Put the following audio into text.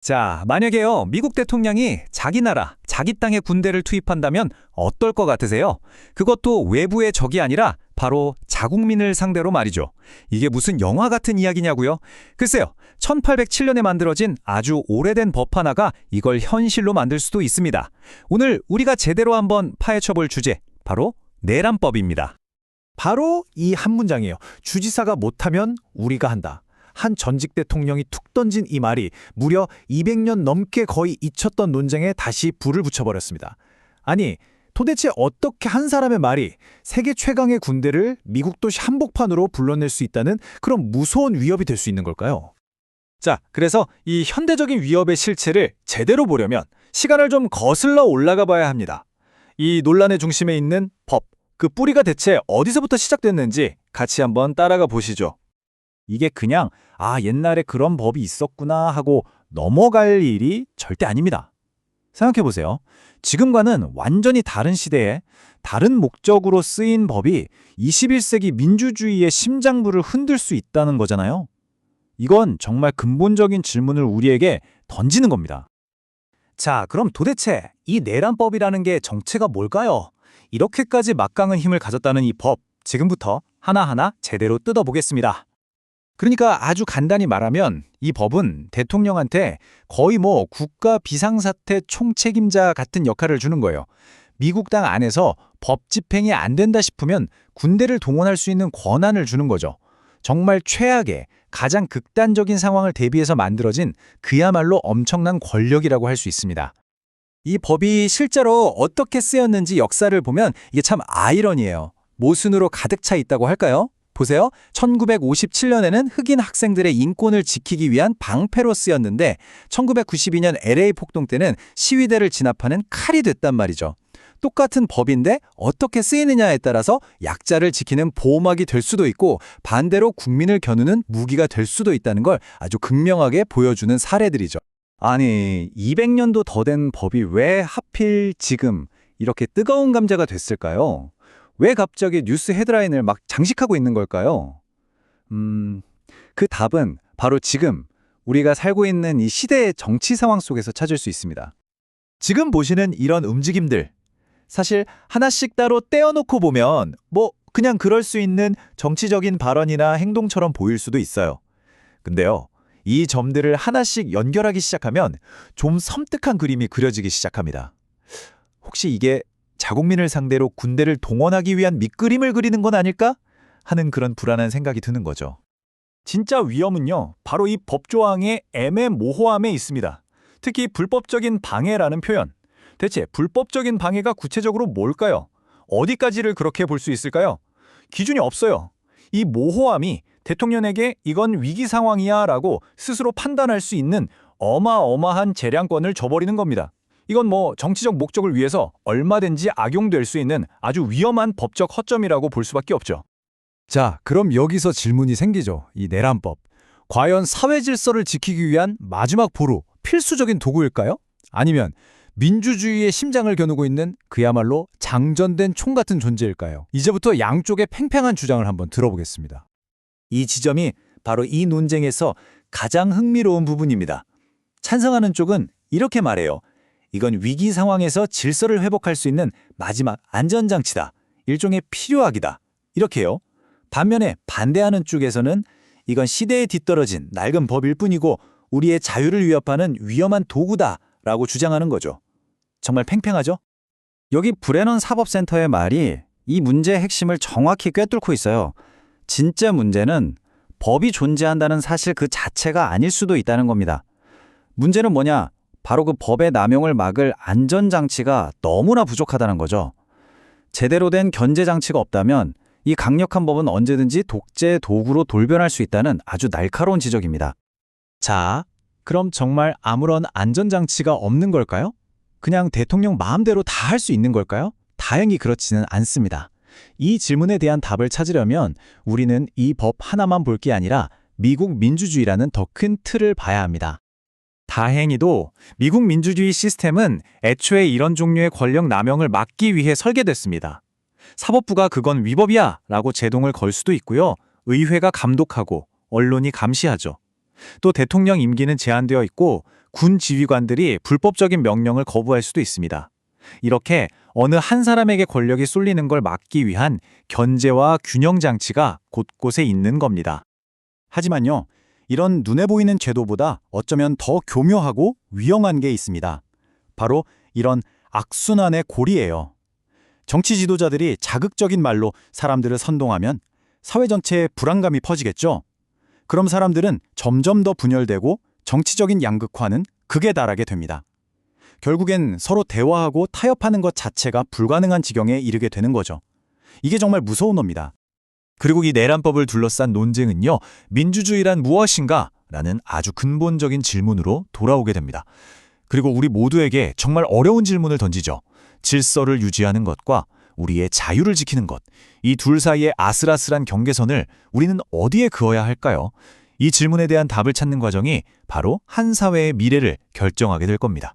자, 만약에요, 미국 대통령이 자기 나라, 자기 땅에 군대를 투입한다면 어떨 것 같으세요? 그것도 외부의 적이 아니라 바로 자국민을 상대로 말이죠. 이게 무슨 영화 같은 이야기냐고요? 글쎄요, 1807년에 만들어진 아주 오래된 법 하나가 이걸 현실로 만들 수도 있습니다. 오늘 우리가 제대로 한번 파헤쳐볼 주제, 바로 내란법입니다. 바로 이 한 문장이에요. 주지사가 못하면 우리가 한다. 한 전직 대통령이 툭 던진 이 말이 무려 200년 넘게 거의 잊혔던 논쟁에 다시 불을 붙여버렸습니다. 아니, 도대체 어떻게 한 사람의 말이 세계 최강의 군대를 미국 도시 한복판으로 불러낼 수 있다는 그런 무서운 위협이 될 수 있는 걸까요? 자, 그래서 이 현대적인 위협의 실체를 제대로 보려면 시간을 좀 거슬러 올라가 봐야 합니다. 이 논란의 중심에 있는 법, 그 뿌리가 대체 어디서부터 시작됐는지 같이 한번 따라가 보시죠. 이게 그냥 옛날에 그런 법이 있었구나 하고 넘어갈 일이 절대 아닙니다. 생각해보세요. 지금과는 완전히 다른 시대에 다른 목적으로 쓰인 법이 21세기 민주주의의 심장부를 흔들 수 있다는 거잖아요. 이건 정말 근본적인 질문을 우리에게 던지는 겁니다. 자, 그럼 도대체 이 내란법이라는 게 정체가 뭘까요? 이렇게까지 막강한 힘을 가졌다는 이 법, 지금부터 하나하나 제대로 뜯어보겠습니다. 그러니까 아주 간단히 말하면 이 법은 대통령한테 거의 국가 비상사태 총책임자 같은 역할을 주는 거예요. 미국 당 안에서 법 집행이 안 된다 싶으면 군대를 동원할 수 있는 권한을 주는 거죠. 정말 최악의 가장 극단적인 상황을 대비해서 만들어진 그야말로 엄청난 권력이라고 할 수 있습니다. 이 법이 실제로 어떻게 쓰였는지 역사를 보면 이게 참 아이러니해요. 모순으로 가득 차 있다고 할까요? 보세요. 1957년에는 흑인 학생들의 인권을 지키기 위한 방패로 쓰였는데 1992년 LA 폭동 때는 시위대를 진압하는 칼이 됐단 말이죠. 똑같은 법인데 어떻게 쓰이느냐에 따라서 약자를 지키는 보호막이 될 수도 있고 반대로 국민을 겨누는 무기가 될 수도 있다는 걸 아주 극명하게 보여주는 사례들이죠. 아니, 200년도 더 된 법이 왜 하필 지금 이렇게 뜨거운 감자가 됐을까요? 왜 갑자기 뉴스 헤드라인을 막 장식하고 있는 걸까요? 그 답은 바로 지금 우리가 살고 있는 이 시대의 정치 상황 속에서 찾을 수 있습니다. 지금 보시는 이런 움직임들, 사실 하나씩 따로 떼어놓고 보면 그냥 그럴 수 있는 정치적인 발언이나 행동처럼 보일 수도 있어요. 근데요, 이 점들을 하나씩 연결하기 시작하면 좀 섬뜩한 그림이 그려지기 시작합니다. 혹시 이게 자국민을 상대로 군대를 동원하기 위한 밑그림을 그리는 건 아닐까? 하는 그런 불안한 생각이 드는 거죠. 진짜 위험은요, 바로 이 법조항의 애매모호함에 있습니다. 특히 불법적인 방해라는 표현. 대체 불법적인 방해가 구체적으로 뭘까요? 어디까지를 그렇게 볼 수 있을까요? 기준이 없어요. 이 모호함이 대통령에게 이건 위기 상황이야 라고 스스로 판단할 수 있는 어마어마한 재량권을 줘버리는 겁니다. 이건 정치적 목적을 위해서 얼마든지 악용될 수 있는 아주 위험한 법적 허점이라고 볼 수밖에 없죠. 자, 그럼 여기서 질문이 생기죠. 이 내란법. 과연 사회 질서를 지키기 위한 마지막 보루, 필수적인 도구일까요? 아니면 민주주의의 심장을 겨누고 있는 그야말로 장전된 총 같은 존재일까요? 이제부터 양쪽의 팽팽한 주장을 한번 들어보겠습니다. 이 지점이 바로 이 논쟁에서 가장 흥미로운 부분입니다. 찬성하는 쪽은 이렇게 말해요. 이건 위기 상황에서 질서를 회복할 수 있는 마지막 안전장치다. 일종의 필요악이다. 이렇게요. 반면에 반대하는 쪽에서는 이건 시대에 뒤떨어진 낡은 법일 뿐이고 우리의 자유를 위협하는 위험한 도구다 라고 주장하는 거죠. 정말 팽팽하죠? 여기 브레넌 사법센터의 말이 이 문제의 핵심을 정확히 꿰뚫고 있어요. 진짜 문제는 법이 존재한다는 사실 그 자체가 아닐 수도 있다는 겁니다. 문제는 뭐냐? 바로 그 법의 남용을 막을 안전장치가 너무나 부족하다는 거죠. 제대로 된 견제장치가 없다면 이 강력한 법은 언제든지 독재 도구로 돌변할 수 있다는 아주 날카로운 지적입니다. 자, 그럼 정말 아무런 안전장치가 없는 걸까요? 그냥 대통령 마음대로 다 할 수 있는 걸까요? 다행히 그렇지는 않습니다. 이 질문에 대한 답을 찾으려면 우리는 이 법 하나만 볼 게 아니라 미국 민주주의라는 더 큰 틀을 봐야 합니다. 다행히도 미국 민주주의 시스템은 애초에 이런 종류의 권력 남용을 막기 위해 설계됐습니다. 사법부가 그건 위법이야 라고 제동을 걸 수도 있고요. 의회가 감독하고 언론이 감시하죠. 또 대통령 임기는 제한되어 있고 군 지휘관들이 불법적인 명령을 거부할 수도 있습니다. 이렇게 어느 한 사람에게 권력이 쏠리는 걸 막기 위한 견제와 균형 장치가 곳곳에 있는 겁니다. 하지만요, 이런 눈에 보이는 제도보다 어쩌면 더 교묘하고 위험한 게 있습니다. 바로 이런 악순환의 고리예요. 정치 지도자들이 자극적인 말로 사람들을 선동하면 사회 전체에 불안감이 퍼지겠죠. 그럼 사람들은 점점 더 분열되고 정치적인 양극화는 극에 달하게 됩니다. 결국엔 서로 대화하고 타협하는 것 자체가 불가능한 지경에 이르게 되는 거죠. 이게 정말 무서운 겁니다. 그리고 이 내란법을 둘러싼 논쟁은요, 민주주의란 무엇인가? 라는 아주 근본적인 질문으로 돌아오게 됩니다. 그리고 우리 모두에게 정말 어려운 질문을 던지죠. 질서를 유지하는 것과 우리의 자유를 지키는 것, 이 둘 사이의 아슬아슬한 경계선을 우리는 어디에 그어야 할까요? 이 질문에 대한 답을 찾는 과정이 바로 한 사회의 미래를 결정하게 될 겁니다.